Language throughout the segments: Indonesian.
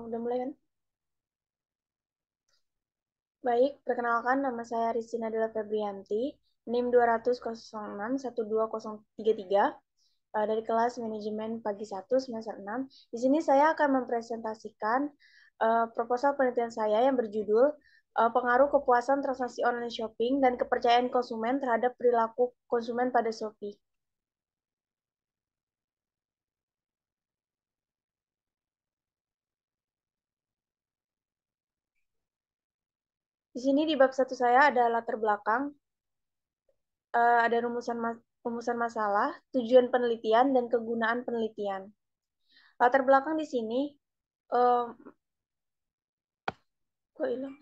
Udah mulai kan? Baik, perkenalkan nama saya Rizina Della Febrianti, NIM 200061233, dari kelas Manajemen Pagi 1 semester 6. Di sini saya akan mempresentasikan proposal penelitian saya yang berjudul Pengaruh Kepuasan Transaksi Online Shopping dan Kepercayaan Konsumen Terhadap Perilaku Konsumen pada Shopee. Di sini di bab 1 saya ada latar belakang, ada rumusan masalah, tujuan penelitian, dan kegunaan penelitian. Latar belakang di sini, eh, kok hilang?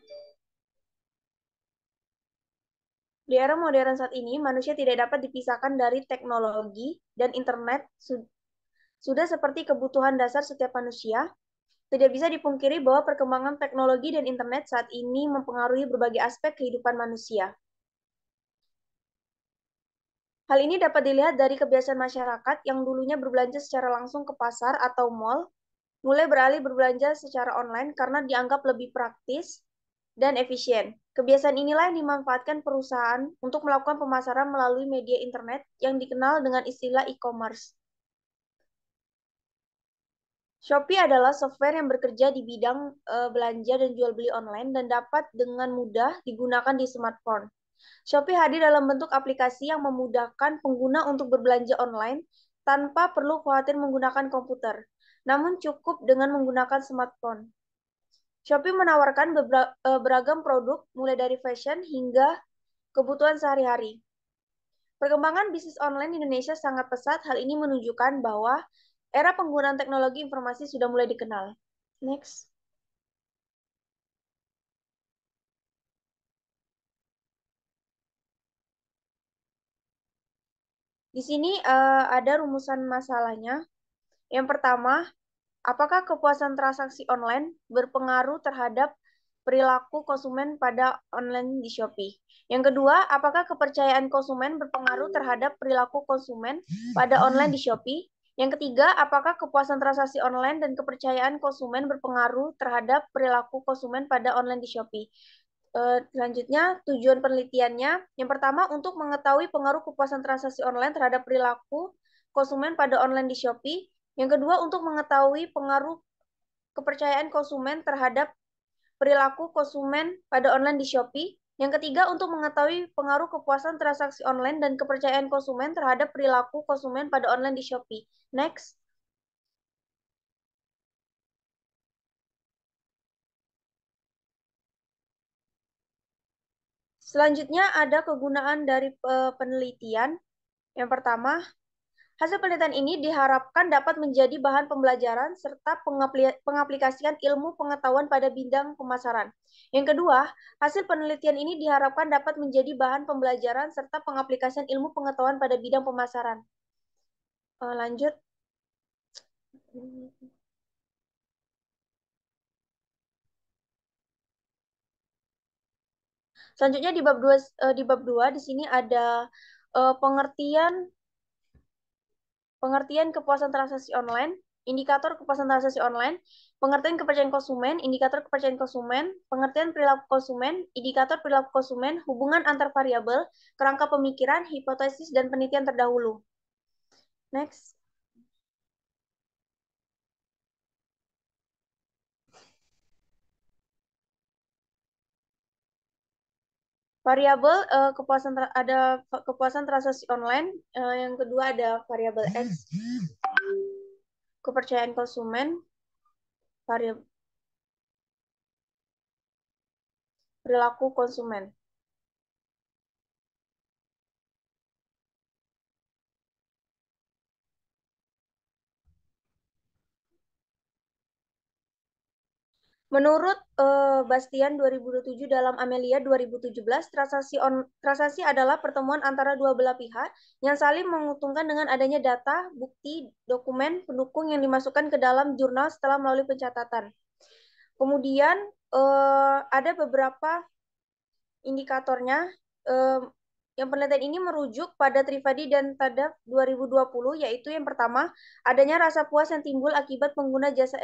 Di era modern saat ini, manusia tidak dapat dipisahkan dari teknologi dan internet sudah seperti kebutuhan dasar setiap manusia. Tidak bisa dipungkiri bahwa perkembangan teknologi dan internet saat ini mempengaruhi berbagai aspek kehidupan manusia. Hal ini dapat dilihat dari kebiasaan masyarakat yang dulunya berbelanja secara langsung ke pasar atau mall, mulai beralih berbelanja secara online karena dianggap lebih praktis dan efisien. Kebiasaan inilah yang dimanfaatkan perusahaan untuk melakukan pemasaran melalui media internet yang dikenal dengan istilah e-commerce. Shopee adalah software yang bekerja di bidang belanja dan jual beli online dan dapat dengan mudah digunakan di smartphone. Shopee hadir dalam bentuk aplikasi yang memudahkan pengguna untuk berbelanja online tanpa perlu khawatir menggunakan komputer, namun cukup dengan menggunakan smartphone. Shopee menawarkan beragam produk, mulai dari fashion hingga kebutuhan sehari-hari. Perkembangan bisnis online di Indonesia sangat pesat. Hal ini menunjukkan bahwa era penggunaan teknologi informasi sudah mulai dikenal. Next. Di sini ada rumusan masalahnya. Yang pertama, apakah kepuasan transaksi online berpengaruh terhadap perilaku konsumen pada online di Shopee? Yang kedua, apakah kepercayaan konsumen berpengaruh terhadap perilaku konsumen pada online di Shopee? Yang ketiga, apakah kepuasan transaksi online dan kepercayaan konsumen berpengaruh terhadap perilaku konsumen pada online di Shopee? Selanjutnya, tujuan penelitiannya. Yang pertama, untuk mengetahui pengaruh kepuasan transaksi online terhadap perilaku konsumen pada online di Shopee. Yang kedua, untuk mengetahui pengaruh kepercayaan konsumen terhadap perilaku konsumen pada online di Shopee. Yang ketiga, untuk mengetahui pengaruh kepuasan transaksi online dan kepercayaan konsumen terhadap perilaku konsumen pada online di Shopee. Next. Selanjutnya ada kegunaan dari penelitian. Yang pertama, hasil penelitian ini diharapkan dapat menjadi bahan pembelajaran serta pengaplikasian ilmu pengetahuan pada bidang pemasaran. Yang kedua, hasil penelitian ini diharapkan dapat menjadi bahan pembelajaran serta pengaplikasian ilmu pengetahuan pada bidang pemasaran. Lanjut. Selanjutnya di bab 2 di sini ada pengertian kepuasan transaksi online, indikator kepuasan transaksi online, pengertian kepercayaan konsumen, indikator kepercayaan konsumen, pengertian perilaku konsumen, indikator perilaku konsumen, hubungan antar variabel, kerangka pemikiran, hipotesis, dan penelitian terdahulu. Next. Variabel ada kepuasan transaksi online, yang kedua ada variabel X, kepercayaan konsumen, variabel perilaku konsumen. Menurut Bastian 2007 dalam Amelia 2017, transaksi adalah pertemuan antara dua belah pihak yang saling menguntungkan dengan adanya data, bukti, dokumen, pendukung yang dimasukkan ke dalam jurnal setelah melalui pencatatan. Kemudian ada beberapa indikatornya. Yang penelitian ini merujuk pada Trivedi dan Tadaf 2020, yaitu yang pertama, adanya rasa puas yang timbul akibat pengguna jasa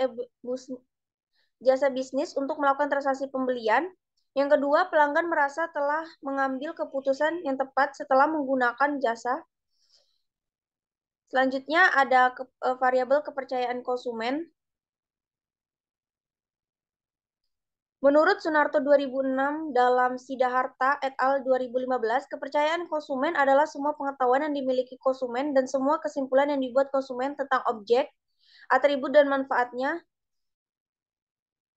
jasa bisnis untuk melakukan transaksi pembelian. Yang kedua, pelanggan merasa telah mengambil keputusan yang tepat setelah menggunakan jasa. Selanjutnya ada variabel kepercayaan konsumen. Menurut Sunarto 2006 dalam Siddhartha et al. 2015, kepercayaan konsumen adalah semua pengetahuan yang dimiliki konsumen dan semua kesimpulan yang dibuat konsumen tentang objek, atribut, dan manfaatnya.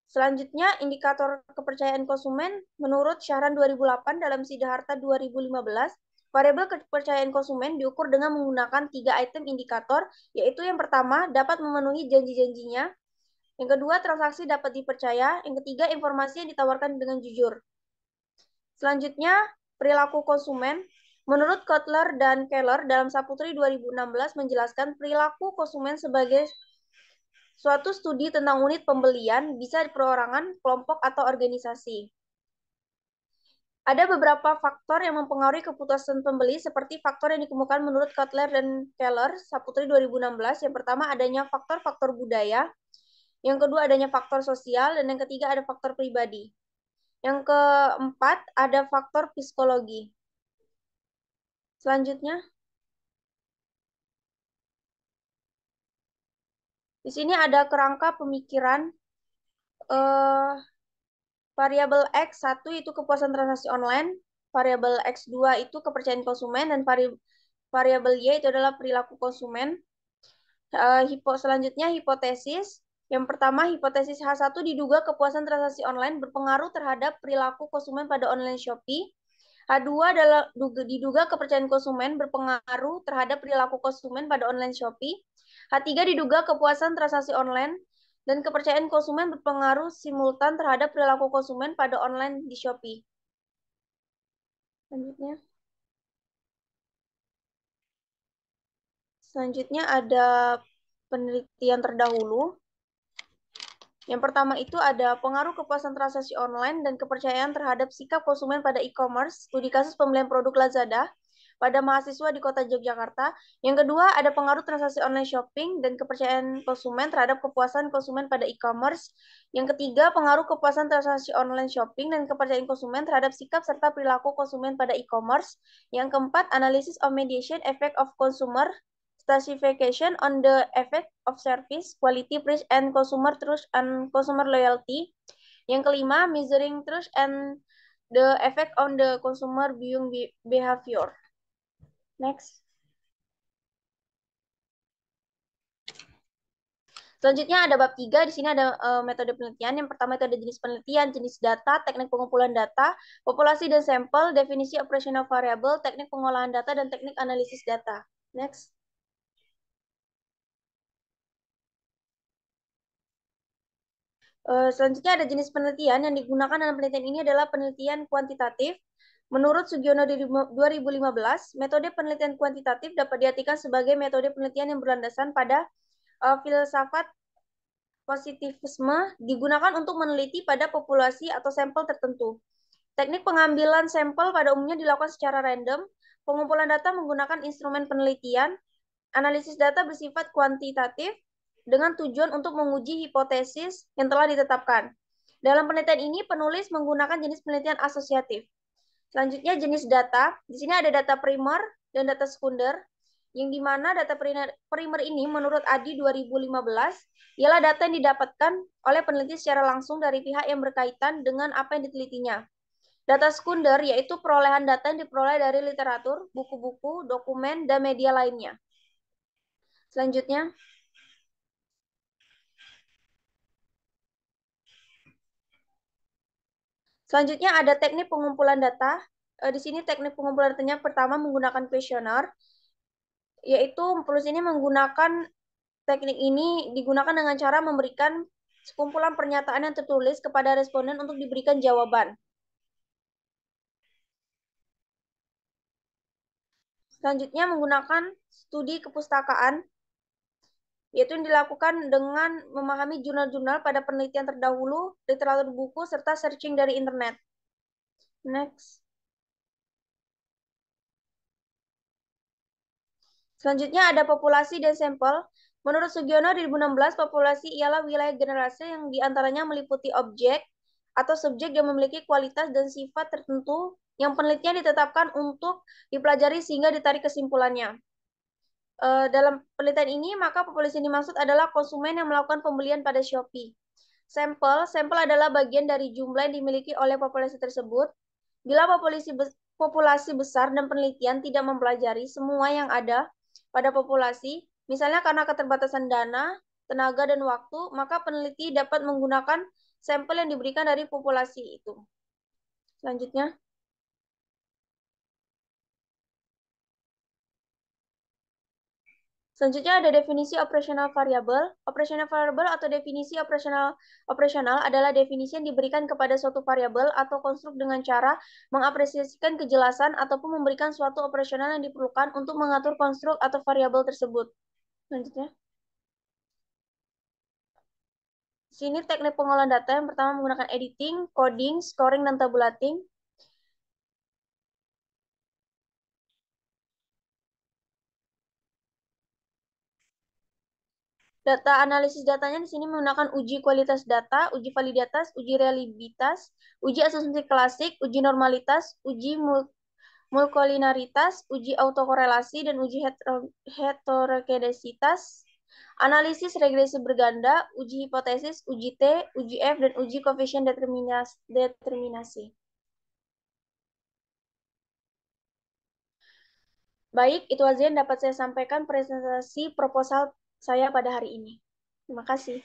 Selanjutnya, indikator kepercayaan konsumen menurut Syahran 2008 dalam Siddhartha 2015, variabel kepercayaan konsumen diukur dengan menggunakan 3 item indikator, yaitu yang pertama, dapat memenuhi janji-janjinya, yang kedua, transaksi dapat dipercaya, yang ketiga, informasi yang ditawarkan dengan jujur. Selanjutnya, perilaku konsumen. Menurut Kotler dan Keller dalam Saputri 2016 menjelaskan perilaku konsumen sebagai suatu studi tentang unit pembelian, bisa perorangan, kelompok, atau organisasi. Ada beberapa faktor yang mempengaruhi keputusan pembeli seperti faktor yang dikemukakan menurut Kotler dan Keller, Saputri 2016. Yang pertama adanya faktor-faktor budaya, yang kedua adanya faktor sosial, dan yang ketiga ada faktor pribadi. Yang keempat ada faktor psikologi. Selanjutnya, di sini ada kerangka pemikiran variabel X1 itu kepuasan transaksi online, variabel X2 itu kepercayaan konsumen, dan variabel Y itu adalah perilaku konsumen. Selanjutnya hipotesis. Yang pertama, hipotesis H1 diduga kepuasan transaksi online berpengaruh terhadap perilaku konsumen pada online Shopee. H2 adalah diduga kepercayaan konsumen berpengaruh terhadap perilaku konsumen pada online Shopee. H3 diduga kepuasan transaksi online dan kepercayaan konsumen berpengaruh simultan terhadap perilaku konsumen pada online di Shopee. Selanjutnya ada penelitian terdahulu. Yang pertama itu ada pengaruh kepuasan transaksi online dan kepercayaan terhadap sikap konsumen pada e-commerce, studi kasus pembelian produk Lazada pada mahasiswa di kota Yogyakarta. Yang kedua, ada pengaruh transaksi online shopping dan kepercayaan konsumen terhadap kepuasan konsumen pada e-commerce. Yang ketiga, pengaruh kepuasan transaksi online shopping dan kepercayaan konsumen terhadap sikap serta perilaku konsumen pada e-commerce. Yang keempat, analisis of mediation effect of consumer stratification on the effect of service, quality, price, and consumer trust and consumer loyalty. Yang kelima, measuring trust and the effect on the consumer viewing behavior. Next. Selanjutnya ada bab 3, di sini ada metode penelitian. Yang pertama itu ada jenis penelitian, jenis data, teknik pengumpulan data, populasi dan sampel, definisi operational variable, teknik pengolahan data, dan teknik analisis data. Next. Selanjutnya ada jenis penelitian yang digunakan dalam penelitian ini adalah penelitian kuantitatif. Menurut Sugiono 2015, metode penelitian kuantitatif dapat diartikan sebagai metode penelitian yang berlandasan pada filsafat positivisme digunakan untuk meneliti pada populasi atau sampel tertentu. Teknik pengambilan sampel pada umumnya dilakukan secara random. Pengumpulan data menggunakan instrumen penelitian. Analisis data bersifat kuantitatif dengan tujuan untuk menguji hipotesis yang telah ditetapkan. Dalam penelitian ini, penulis menggunakan jenis penelitian asosiatif. Selanjutnya, jenis data. Di sini ada data primer dan data sekunder, yang dimana data primer ini menurut Adi 2015 ialah data yang didapatkan oleh peneliti secara langsung dari pihak yang berkaitan dengan apa yang ditelitinya. Data sekunder yaitu perolehan data yang diperoleh dari literatur, buku-buku, dokumen, dan media lainnya. Selanjutnya, ada teknik pengumpulan data. Di sini teknik pengumpulan datanya pertama menggunakan kuesioner, yaitu penulis ini menggunakan teknik ini digunakan dengan cara memberikan sekumpulan pernyataan yang tertulis kepada responden untuk diberikan jawaban. Selanjutnya menggunakan studi kepustakaan, yaitu yang dilakukan dengan memahami jurnal-jurnal pada penelitian terdahulu, literatur buku, serta searching dari internet. Next. Selanjutnya ada populasi dan sampel. Menurut Sugiono, 2016 populasi ialah wilayah generasi yang diantaranya meliputi objek atau subjek yang memiliki kualitas dan sifat tertentu yang penelitian ditetapkan untuk dipelajari sehingga ditarik kesimpulannya. Dalam penelitian ini, maka populasi yang dimaksud adalah konsumen yang melakukan pembelian pada Shopee. Sampel adalah bagian dari jumlah yang dimiliki oleh populasi tersebut. Bila populasi besar dan penelitian tidak mempelajari semua yang ada pada populasi, misalnya karena keterbatasan dana, tenaga, dan waktu, maka peneliti dapat menggunakan sampel yang diberikan dari populasi itu. Selanjutnya, Selanjutnya ada definisi operasional variabel. Operasional variabel atau definisi operasional adalah definisi yang diberikan kepada suatu variabel atau konstruk dengan cara mengapresiasikan kejelasan ataupun memberikan suatu operasional yang diperlukan untuk mengatur konstruk atau variabel tersebut. Selanjutnya, sini teknik pengolahan data yang pertama menggunakan editing, coding, scoring, dan tabulating. Data analisis datanya di sini menggunakan uji kualitas data, uji validitas, uji reliabilitas, uji asumsi klasik, uji normalitas, uji mulkolinaritas, uji autokorelasi, dan uji heterokedesitas, analisis regresi berganda, uji hipotesis, uji T, uji F, dan uji koefisien determinasi. Baik, itu aja yang dapat saya sampaikan presentasi proposal saya pada hari ini. Terima kasih.